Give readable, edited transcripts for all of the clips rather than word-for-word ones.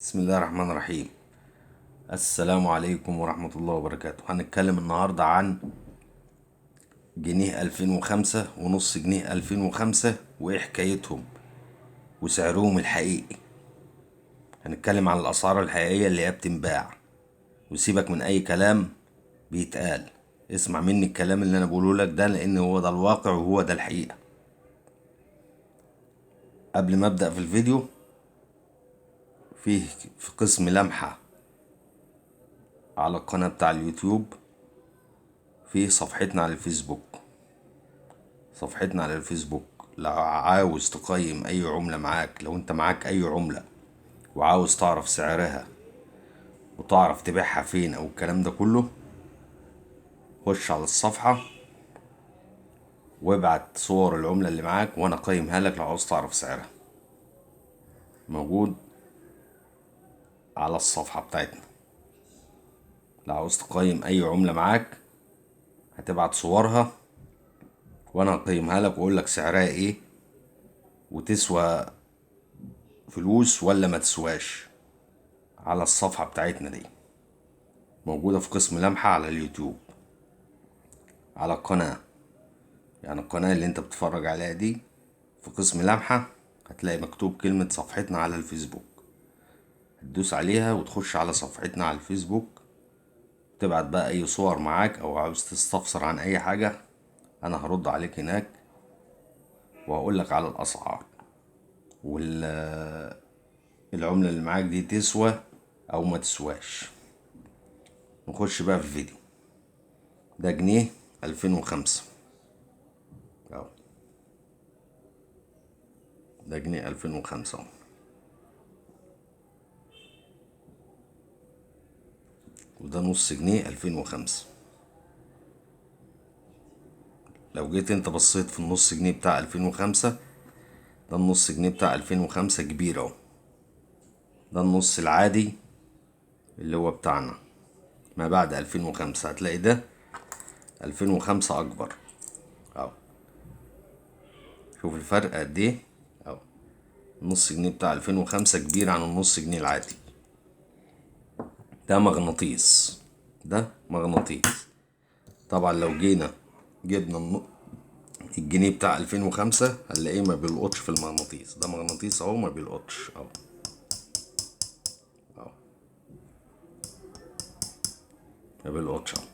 بسم الله الرحمن الرحيم. السلام عليكم ورحمة الله وبركاته. هنتكلم النهاردة عن جنيه 2005 ونص جنيه 2005 وايه حكايتهم وسعرهم الحقيقي. هنتكلم عن الأسعار الحقيقية اللي هي بتنباع، وسيبك من أي كلام بيتقال. اسمع مني الكلام اللي أنا بقوله لك ده، لأن هو ده الواقع وهو ده الحقيقة. قبل ما أبدأ في الفيديو، فيه في قسم لمحة على القناة بتاع اليوتيوب، فيه صفحتنا على الفيسبوك. لو عاوز تقيم اي عملة معاك، لو انت معاك اي عملة وعاوز تعرف سعرها وتعرف تبيعها فين او الكلام ده كله، خش على الصفحة وابعت صور العملة اللي معاك وانا اقيمها لك. لو عاوز تعرف سعرها موجود على الصفحة بتاعتنا. لو عاوز تقيم اي عملة معاك هتبعت صورها وانا هقيمها لك واقول لك سعرها ايه، وتسوى فلوس ولا ما تسواش. على الصفحة بتاعتنا دي موجودة في قسم لمحة على اليوتيوب، على القناة. يعني القناة اللي انت بتتفرج عليها دي في قسم لمحة هتلاقي مكتوب كلمة صفحتنا على الفيسبوك. هتدوس عليها وتخش على صفحتنا على الفيسبوك، تبعت بقى اي صور معاك او عاوز تستفسر عن اي حاجة. انا هرد عليك هناك وهقول لك على الاسعار والعملة اللي معاك دي تسوى او ما تسواش. نخش بقى في الفيديو. ده جنيه 2005 اهو، ده جنيه 2005 اهو. وده نص جنيه 2005. لو جيت انت بصيت في النص جنيه بتاع 2005، ده النص جنيه بتاع 2005 كبير اهو. ده النص العادي اللي هو بتاعنا ما بعد 2005. هتلاقي ده 2005 اكبر اهو. شوف الفرق قد ايه اهو. النص جنيه بتاع 2005 كبير عن النص جنيه العادي. ده مغناطيس، ده مغناطيس. طبعا لو جبنا الجنيه بتاع 2005 هنلاقيه ما بيلقطش في المغناطيس. ده مغناطيس اهو ما بيلقطش اهو. اهو ما بيلقطش اهو.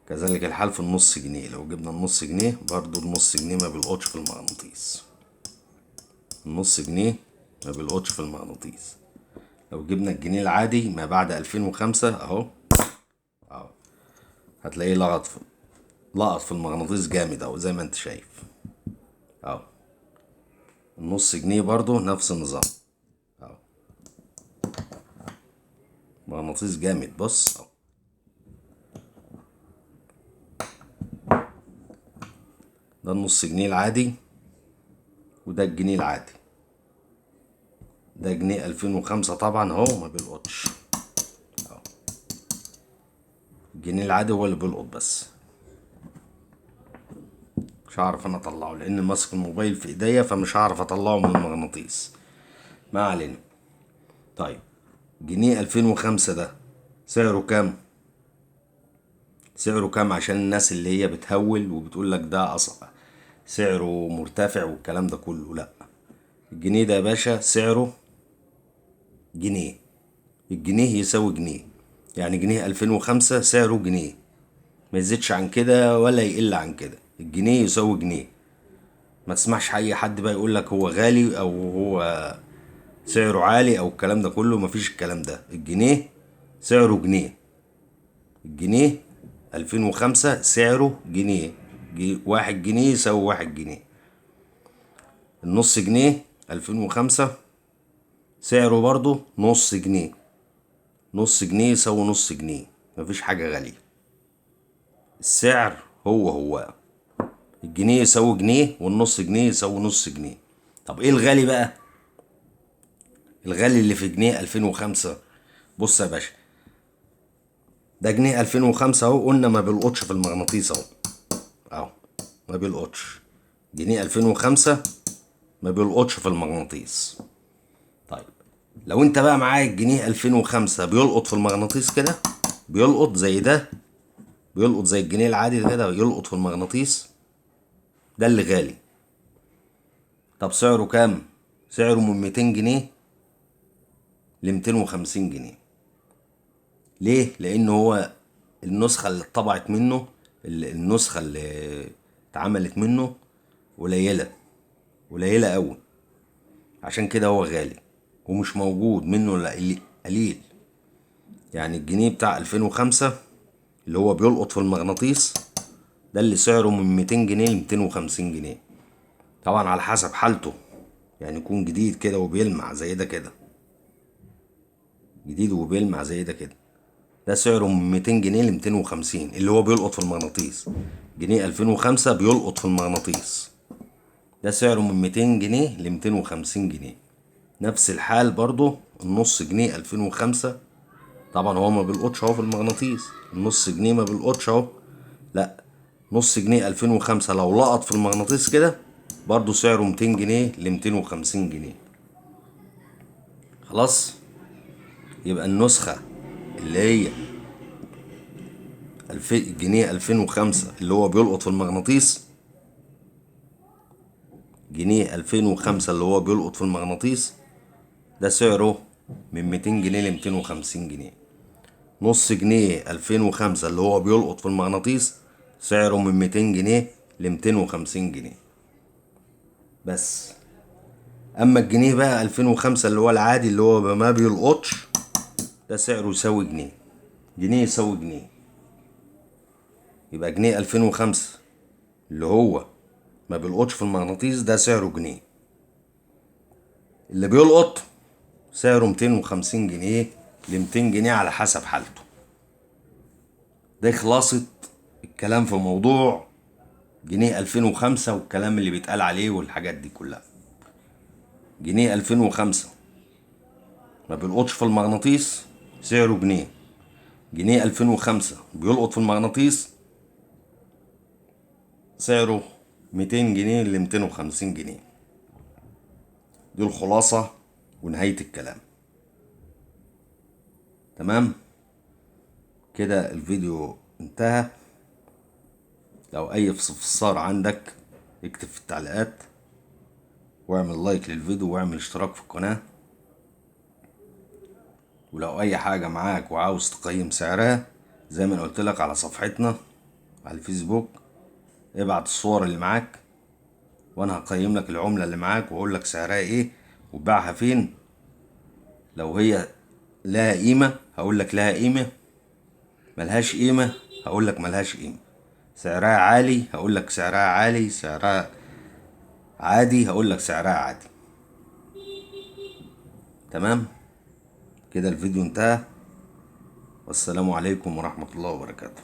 كذلك الحال في النص جنيه. لو جبنا النص جنيه برضو النص جنيه ما بيلقطش في المغناطيس. النص جنيه ما بيلقطش في المغناطيس. لو جبنا الجنيه العادي ما بعد 2005 اهو، اهو هتلاقيه لقط في المغناطيس جامد اهو زي ما انت شايف اهو. النص جنيه برضو نفس النظام اهو، مغناطيس جامد. بص اهو. ده النص جنيه العادي وده الجنيه العادي. ده جنيه 2005 طبعا اهو ما بيلقطش اهو. الجنيه العادي هو اللي بيلقط بس. مش هعرف انا اطلعه لان ماسك الموبايل في ايديا، فمش هعرف اطلعه من المغناطيس. ما علينا. طيب جنيه 2005 ده سعره كام؟ سعره كام عشان الناس اللي هي بتهول وبتقول لك ده سعره مرتفع والكلام ده كله. لا، الجنيه ده يا باشا سعره جنيه. الجنيه يساوي جنيه. يعني جنيه 2005 سعره جنيه، ما يزيدش عن كده ولا يقل عن كده. الجنيه يساوي جنيه. ما تسمعش اي حد بقى يقول لك هو غالي او هو سعره عالي او الكلام ده كله. مفيش الكلام ده. الجنيه سعره جنيه. الجنيه 2005 سعره جنيه. 1 جنيه يساوي 1 جنيه. النص جنيه 2005 سعره برضو نص جنيه. نص جنيه يساوي نص جنيه. مفيش حاجة غالية. السعر هو الجنيه يساوي جنيه والنص جنيه يساوي نص جنيه. طب ايه الغالي بقى؟ الغالي اللي في جنيه 2005. بص يا باشا، ده جنيه 2005 اهو. قلنا ما بيلقطش في المغناطيس اهو. اهو ما بيلقطش. جنيه 2005 ما بيلقطش في المغناطيس. طيب لو انت بقى معاك جنيه 2005 بيلقط في المغناطيس كده، بيلقط زي ده، بيلقط زي الجنيه العادي ده كده، يلقط في المغناطيس، ده اللي غالي. طب سعره كام؟ سعره من 200 جنيه ل 250 جنيه. ليه؟ لان هو النسخة اللي اتطبعت منه، النسخة اللي اتعملت منه قليلة، قليلة قوي، عشان كده هو غالي، ومش موجود منه الا قليل. يعني الجنيه بتاع 2005 اللي هو بيلقط في المغناطيس ده اللي سعره من 200 جنيه ل 250 جنيه، طبعا على حسب حالته. يعني يكون جديد كده وبيلمع زي ده كده، جديد وبيلمع زي ده كده، ده سعره من 200 جنيه ل 250 اللي هو بيلقط في المغناطيس. جنيه 2005 بيلقط في المغناطيس، ده سعره من 200 جنيه ل 250 جنيه. نفس الحال برضو النص جنيه 2005، طبعا هو ما بيلقطش اهو في المغناطيس، النص جنيه ما بيلقطش اهو، لا، نص جنيه 2005 لو لقط في المغناطيس كده برضو سعره 200 جنيه ل 250 جنيه. خلاص، يبقى النسخة اللي هي جنيه 2005 اللي هو بيلقط في المغناطيس، جنيه 2005 اللي هو بيلقط في المغناطيس ده سعره من 200 جنيه ل 250 جنيه. نص جنيه 2005 اللي هو بيلقط في المغناطيس سعره من 200 جنيه ل 250 جنيه بس. اما الجنيه بقى 2005 اللي هو العادي اللي هو ما بيلقطش ده سعره يساوي جنيه، جنيه يساوي جنيه. يبقى جنيه 2005 اللي هو ما بيلقطش في المغناطيس ده سعره جنيه، اللي بيلقط سعره 250 جنيه ل 200 جنيه على حسب حالته. ده خلاصة الكلام في موضوع جنيه 2005 والكلام اللي بيتقال عليه والحاجات دي كلها. جنيه 2005 ما بيلقطش في المغناطيس سعره جنيه، جنيه 2005 بيلقط في المغناطيس سعره 200 جنيه ل 250 جنيه. دي الخلاصة ونهاية الكلام. تمام كده الفيديو انتهى. لو اي استفسار عندك اكتب في التعليقات، واعمل لايك للفيديو واعمل اشتراك في القناة. ولو اي حاجة معاك وعاوز تقيم سعرها زي ما انا قلت لك على صفحتنا على الفيسبوك، ابعت الصور اللي معاك وانا هقيم لك العملة اللي معاك واقول لك سعرها ايه وتباعها فين. لو هي لها قيمة هقول لك لها قيمة، ملهاش قيمة هقول لك ملهاش قيمة. سعرها عالي هقول لك سعرها عالي، سعرها عادي هقول لك سعرها عادي. تمام كده الفيديو انتهى، والسلام عليكم ورحمة الله وبركاته.